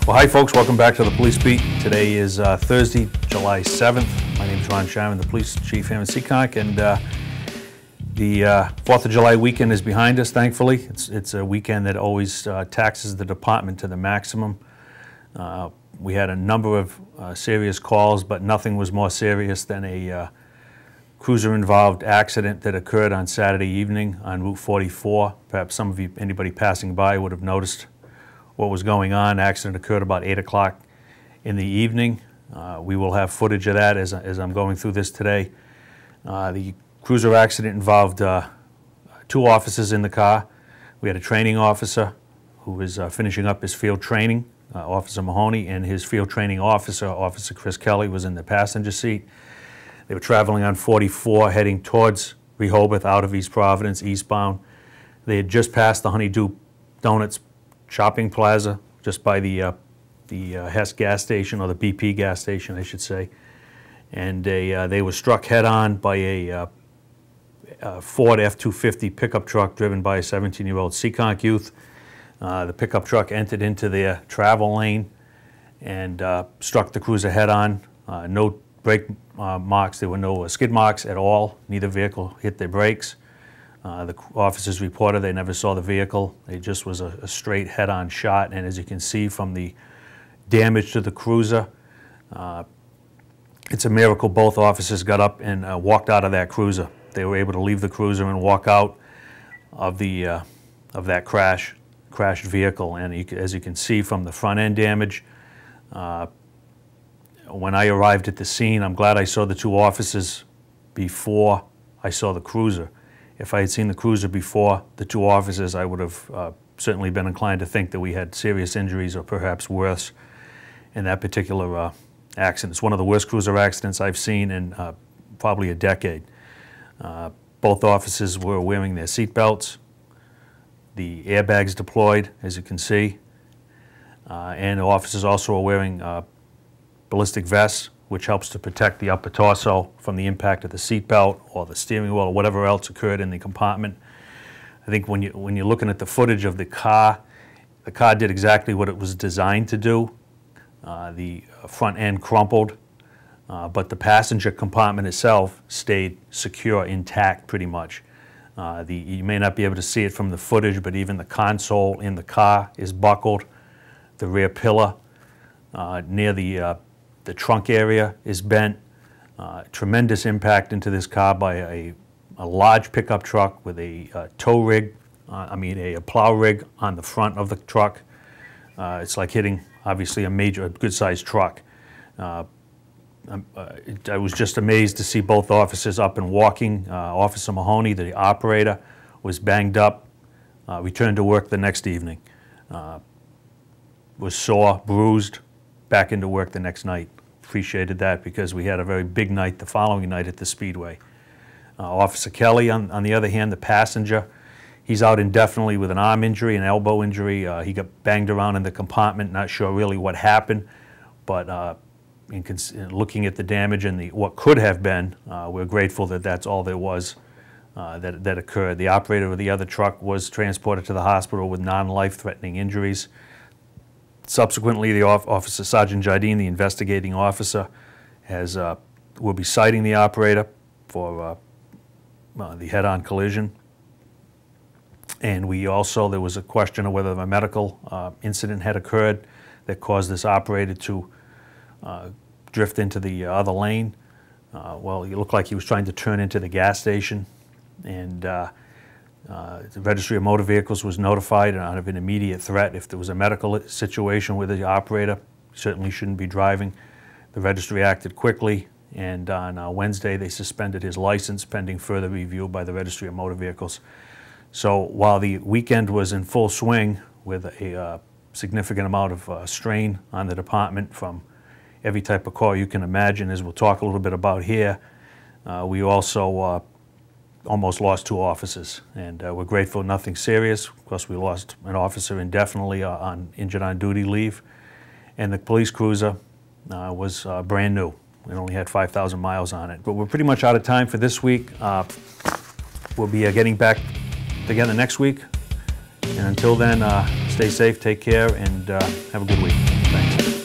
Well, hi folks, welcome back to the Police Beat. Today is Thursday, July 7th. My name is Ron Sharman, the Police Chief here in Seekonk, and the 4th of July weekend is behind us, thankfully. It's a weekend that always taxes the department to the maximum. We had a number of serious calls, but nothing was more serious than a cruiser-involved accident that occurred on Saturday evening on Route 44. Perhaps some of you, anybody passing by, would have noticed what was going on. The accident occurred about 8 o'clock in the evening. We will have footage of that as I'm going through this today. The cruiser accident involved 2 officers in the car. We had a training officer who was finishing up his field training, Officer Mahoney, and his field training officer, Officer Chris Kelly, was in the passenger seat. They were traveling on 44 heading towards Rehoboth out of East Providence, eastbound. They had just passed the Honeydew Donuts shopping plaza just by the Hess gas station, or the BP gas station, I should say. And they were struck head-on by a Ford F-250 pickup truck driven by a 17-year-old Seekonk youth. The pickup truck entered into their travel lane and struck the cruiser head-on. No brake marks, there were no skid marks at all. Neither vehicle hit their brakes. The officers reported they never saw the vehicle. It just was a straight head-on shot, and as you can see from the damage to the cruiser, it's a miracle both officers got up and walked out of that cruiser. They were able to leave the cruiser and walk out of that crashed vehicle. And as you can see from the front end damage, when I arrived at the scene, I'm glad I saw the 2 officers before I saw the cruiser. If I had seen the cruiser before the 2 officers, I would have certainly been inclined to think that we had serious injuries, or perhaps worse, in that particular accident. It's one of the worst cruiser accidents I've seen in probably a decade. Both officers were wearing their seat belts, the airbags deployed, as you can see, and the officers also are wearing ballistic vests, which helps to protect the upper torso from the impact of the seat belt or the steering wheel or whatever else occurred in the compartment. I think when you're looking at the footage of the car did exactly what it was designed to do. The front end crumpled, but the passenger compartment itself stayed secure, intact pretty much. You may not be able to see it from the footage, but even the console in the car is buckled. The rear pillar near the trunk area is bent. Tremendous impact into this car by a large pickup truck with a tow rig, a plow rig on the front of the truck. It's like hitting, obviously, a good-sized truck. I was just amazed to see both officers up and walking. Officer Mahoney, the operator, was banged up, returned to work the next evening. Was sore, bruised, back into work the next night. Appreciated that because we had a very big night the following night at the Speedway. Officer Kelly, on the other hand, the passenger, he's out indefinitely with an arm injury, an elbow injury. He got banged around in the compartment, not sure really what happened, but in looking at the damage and what could have been, we're grateful that that's all there was that occurred. The operator of the other truck was transported to the hospital with non-life-threatening injuries. Subsequently, the Officer Sergeant Jardine, the investigating officer, will be citing the operator for the head-on collision. And there was a question of whether a medical incident had occurred that caused this operator to drift into the other lane. Well, it looked like he was trying to turn into the gas station, and the Registry of Motor Vehicles was notified out of an immediate threat. If there was a medical situation with the operator, certainly shouldn't be driving. The registry acted quickly, and on Wednesday they suspended his license pending further review by the Registry of Motor Vehicles. So while the weekend was in full swing with a significant amount of strain on the department from every type of call you can imagine, as we'll talk a little bit about here, we also almost lost 2 officers, and we're grateful nothing serious. Of course, we lost an officer indefinitely injured on duty leave, and the police cruiser was brand new. It only had 5,000 miles on it. But we're pretty much out of time for this week. We'll be getting back together next week, and until then, Stay safe, take care, and have a good week. Thanks.